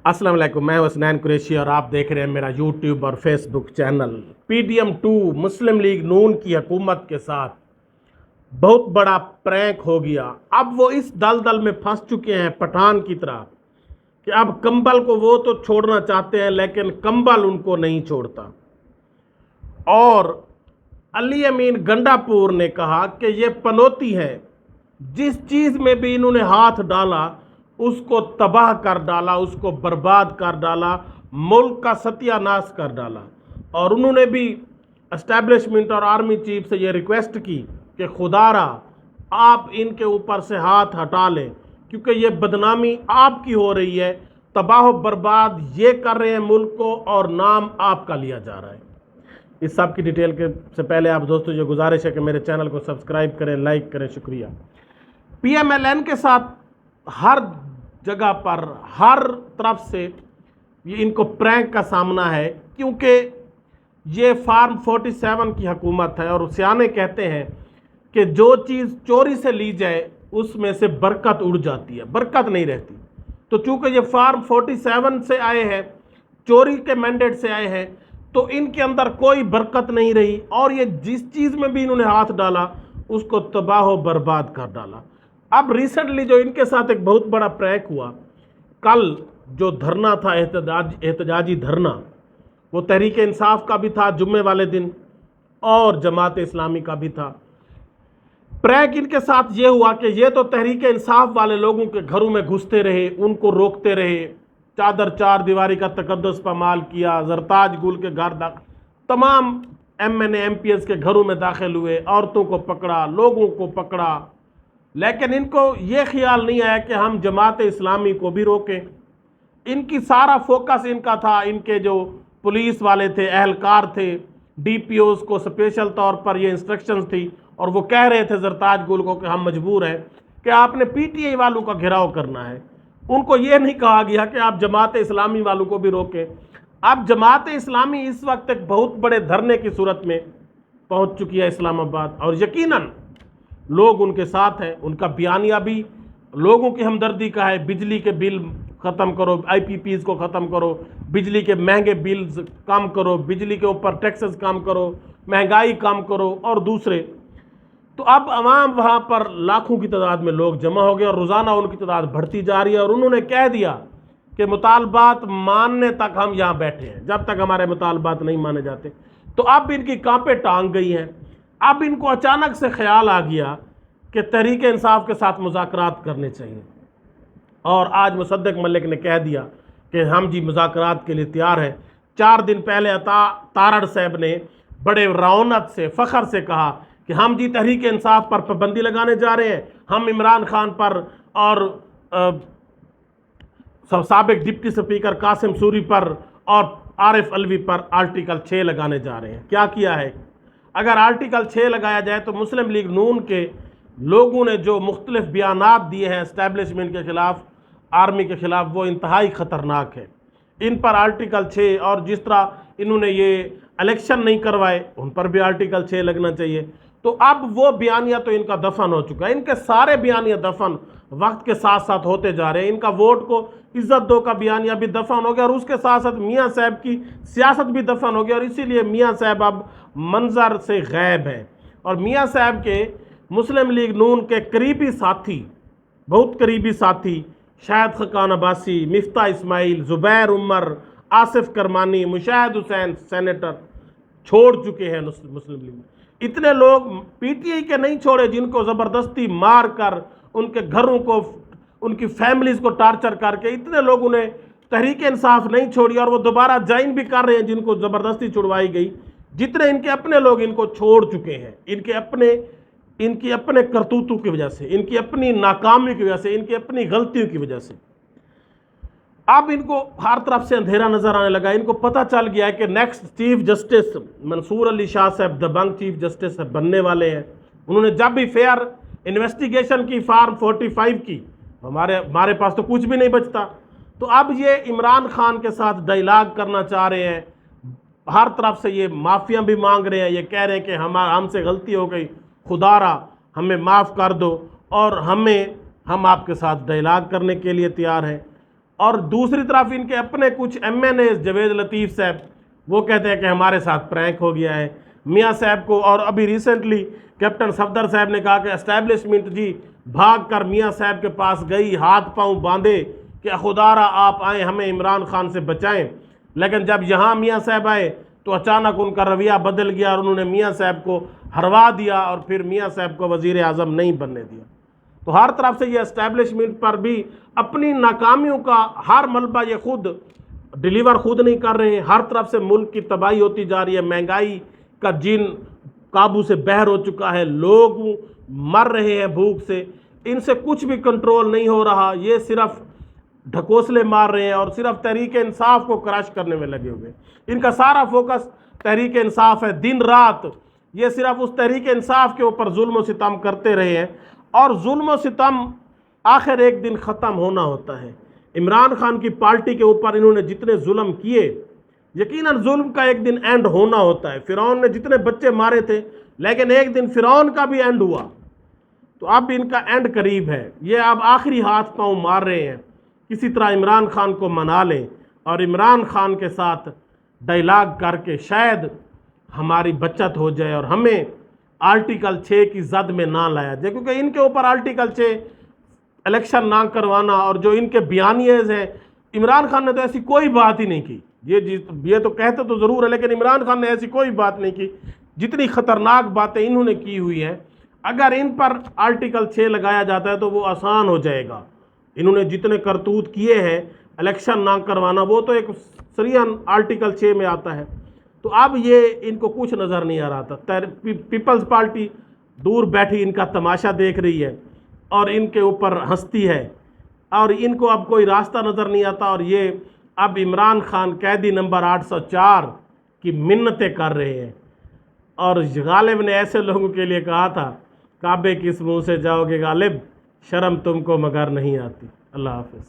अस्सलाम वालेकुम, मैं हसनैन कुरैशी और आप देख रहे हैं मेरा यूट्यूब और फेसबुक चैनल। PDM2 मुस्लिम लीग नून की हुकूमत के साथ बहुत बड़ा प्रैंक हो गया। अब वो इस दलदल में फंस चुके हैं पठान की तरह कि अब कंबल को वो तो छोड़ना चाहते हैं लेकिन कंबल उनको नहीं छोड़ता। और अली अमीन गंडापुर ने कहा कि ये पनौती है, जिस चीज़ में भी इन्होंने हाथ डाला उसको तबाह कर डाला, उसको बर्बाद कर डाला, मुल्क का सत्यानाश कर डाला। और उन्होंने भी एस्टैब्लिशमेंट और आर्मी चीफ से ये रिक्वेस्ट की कि खुदारा आप इनके ऊपर से हाथ हटा लें, क्योंकि ये बदनामी आपकी हो रही है, तबाह बर्बाद ये कर रहे हैं मुल्क को और नाम आपका लिया जा रहा है। इस सब की डिटेल के से पहले आप दोस्तों जो गुजारिश है कि मेरे चैनल को सब्सक्राइब करें, लाइक करें, शुक्रिया। PMLN के साथ हर जगह पर हर तरफ से ये इनको प्रैंक का सामना है, क्योंकि ये फार्म 47 की हुकूमत है और सियाने कहते हैं कि जो चीज़ चोरी से ली जाए उसमें से बरकत उड़ जाती है, बरकत नहीं रहती। तो चूँकि ये फार्म 47 से आए हैं, चोरी के मैंडेट से आए हैं, तो इनके अंदर कोई बरकत नहीं रही और ये जिस चीज़ में भी इन्होंने हाथ डाला उसको तबाह व बर्बाद कर डाला। अब रिसेंटली जो इनके साथ एक बहुत बड़ा प्रैंक हुआ, कल जो धरना था एहतजाजी धरना, वो तहरीक इंसाफ का भी था जुम्मे वाले दिन और जमात इस्लामी का भी था। प्रैंक इनके साथ ये हुआ कि ये तो तहरीक इंसाफ वाले लोगों के घरों में घुसते रहे, उनको रोकते रहे, चादर चार दीवारी का तकद्दुस पामाल किया, जरताज गुल के घर तमाम MNA MPs के घरों में दाखिल हुए, औरतों को पकड़ा, लोगों को पकड़ा, लेकिन इनको ये ख्याल नहीं आया कि हम जमात इस्लामी को भी रोकें। इनकी सारा फोकस इनका था, इनके जो पुलिस वाले थे, एहलकार थे, DPOs को स्पेशल तौर पर ये इंस्ट्रक्शंस थी और वो कह रहे थे जरताज गुल को कि हम मजबूर हैं कि आपने PTI वालों का घेराव करना है। उनको ये नहीं कहा गया कि आप जमात इस्लामी वालों को भी रोकें। अब जमात इस्लामी इस वक्त एक बहुत बड़े धरने की सूरत में पहुंच चुकी है इस्लामाबाद, और यकीनन लोग उनके साथ हैं। उनका बयानिया भी लोगों की हमदर्दी का है, बिजली के बिल ख़त्म करो, IPPs को ख़त्म करो, बिजली के महंगे बिल्स कम करो, बिजली के ऊपर टैक्सेस कम करो, महंगाई कम करो और दूसरे। तो अब अवाम वहाँ पर लाखों की तादाद में लोग जमा हो गए और रोज़ाना उनकी तादाद बढ़ती जा रही है। और उन्होंने कह दिया कि मुतालबात मानने तक हम यहाँ बैठे हैं, जब तक हमारे मुतालबात नहीं माने जाते। तो अब इनकी कांपे टांग गई हैं। अब इनको अचानक से ख्याल आ गया कि तहरीक इंसाफ के साथ मुज़ाकरात करने चाहिए, और आज मुसद्दक मलिक ने कह दिया कि हम जी मुज़ाकरात के लिए तैयार हैं। 4 दिन पहले तारड़ साहब ने बड़े रौनक से, फ़ख्र से कहा कि हम जी तहरीक इंसाफ पर पाबंदी लगाने जा रहे हैं, हम इमरान खान पर और साबिक डिप्टी स्पीकर कासिम सूरी पर और आरिफ अलवी पर आर्टिकल 6 लगाने जा रहे हैं। क्या किया है? अगर आर्टिकल 6 लगाया जाए तो मुस्लिम लीग नून के लोगों ने जो मुख्तलिफ बयानात दिए हैं एस्टैब्लिशमेंट के ख़िलाफ़, आर्मी के ख़िलाफ़, वो इंतहाई ख़तरनाक है। इन पर आर्टिकल 6, और जिस तरह इन्होंने ये इलेक्शन नहीं करवाए उन पर भी आर्टिकल 6 लगना चाहिए। तो अब वो बयानिया तो इनका दफन हो चुका है। इनके सारे बयानिया दफन वक्त के साथ साथ होते जा रहे हैं। इनका वोट को इज्जत दो का बयानिया भी दफन हो गया और उसके साथ साथ मियाँ साहब की सियासत भी दफन हो गई, और इसीलिए मियाँ साहब अब मंजर से गैब हैं। और मियाँ साहब के मुस्लिम लीग नून के करीबी साथी, बहुत करीबी साथी, शाहिद खकान अब्बासी, मिफ्ता इस्माइल, ज़ुबैर उमर, आसिफ करमानी, मुशाहिद हुसैन सेनेटर छोड़ चुके हैं मुस्लिम लीग। इतने लोग PTI के नहीं छोड़े जिनको ज़बरदस्ती मार कर, उनके घरों को, उनकी फैमिलीज़ को टार्चर करके, इतने लोगों ने तहरीक इंसाफ नहीं छोड़ी और वो दोबारा ज्वाइन भी कर रहे हैं जिनको ज़बरदस्ती छुड़वाई गई। जितने इनके अपने लोग इनको छोड़ चुके हैं, इनकी अपने करतूतों की वजह से, इनकी अपनी नाकामी की वजह से, इनकी अपनी गलतियों की वजह से अब इनको हर तरफ से अंधेरा नज़र आने लगा। इनको पता चल गया है कि next chief justice Mansoor Ali Shah sahab दबंग चीफ जस्टिस बनने वाले हैं। उन्होंने जब भी फेयर इन्वेस्टिगेशन की फार्म 45 की, हमारे पास तो कुछ भी नहीं बचता। तो अब ये इमरान खान के साथ डायलॉग करना चाह रहे हैं, हर तरफ से ये माफ़िया भी मांग रहे हैं, ये कह रहे हैं कि हमसे गलती हो गई, खुदारा हमें माफ़ कर दो और हम आपके साथ डायलॉग करने के लिए तैयार हैं। اور دوسری طرف ان کے اپنے کچھ MNAs جوید لطیف صاحب وہ کہتے ہیں کہ ہمارے ساتھ پرینک ہو گیا ہے میاں صاحب کو. اور ابھی ریسنٹلی کیپٹن صفدر صاحب نے کہا کہ اسٹیبلشمنٹ جی بھاگ کر میاں صاحب کے پاس گئی, ہاتھ پاؤں باندھے کہ خدارا آپ آئیں ہمیں عمران خان سے بچائیں. لیکن جب یہاں میاں صاحب آئے تو اچانک ان کا رویہ بدل گیا اور انہوں نے میاں صاحب کو ہروا دیا اور پھر میاں صاحب کو وزیر اعظم نہیں بننے دیا. تو ہر طرف سے یہ اسٹیبلشمنٹ پر بھی اپنی ناکامیوں کا ہر ملبہ یہ خود ڈیلیور خود نہیں کر رہے ہیں. ہر طرف سے ملک کی تباہی ہوتی جا رہی ہے, مہنگائی کا جن قابو سے بہر ہو چکا ہے, لوگ مر رہے ہیں بھوک سے, ان سے کچھ بھی کنٹرول نہیں ہو رہا. یہ صرف ڈھکوسلے مار رہے ہیں اور صرف تحریک انصاف کو کرش کرنے میں لگے ہوئے. ان کا سارا فوکس تحریک انصاف ہے, دن رات یہ صرف اس تحریک انصاف کے اوپر ظلم و ستم کرتے رہے ہیں. اور ظلم و ستم آخر ایک دن ختم ہونا ہوتا ہے. عمران خان کی پارٹی کے اوپر انہوں نے جتنے ظلم کیے, یقیناً ظلم کا ایک دن اینڈ ہونا ہوتا ہے. فرعون نے جتنے بچے مارے تھے لیکن ایک دن فرعون کا بھی اینڈ ہوا, تو اب ان کا اینڈ قریب ہے. یہ اب آخری ہاتھ پاؤں مار رہے ہیں, کسی طرح عمران خان کو منا لیں اور عمران خان کے ساتھ ڈائلاگ کر کے شاید ہماری بچت ہو جائے اور ہمیں آرٹیکل 6 کی زد میں نہ لایا جائے. کیونکہ ان کے اوپر آرٹیکل 6 الیکشن نہ کروانا اور جو ان کے بیانیز ہیں, عمران خان نے تو ایسی کوئی بات ہی نہیں کی. یہ تو کہتے تو ضرور ہے لیکن عمران خان نے ایسی کوئی بات نہیں کی. جتنی خطرناک باتیں انہوں نے کی ہوئی ہیں, اگر ان پر آرٹیکل 6 لگایا جاتا ہے تو وہ آسان ہو جائے گا. انہوں نے جتنے کرتوت کیے ہیں الیکشن نہ کروانا, وہ تو ایک سریحاً آرٹیکل 6 میں آتا ہے. تو اب یہ ان کو کچھ نظر نہیں آ رہا تھا. پیپلز پارٹی دور بیٹھی ان کا تماشا دیکھ رہی ہے اور ان کے اوپر ہنستی ہے اور ان کو اب کوئی راستہ نظر نہیں آتا. اور یہ اب عمران خان قیدی نمبر 804 کی منتیں کر رہے ہیں. اور غالب نے ایسے لوگوں کے لیے کہا تھا, کعبے کس منہ سے جاؤ گے غالب, شرم تم کو مگر نہیں آتی. اللہ حافظ.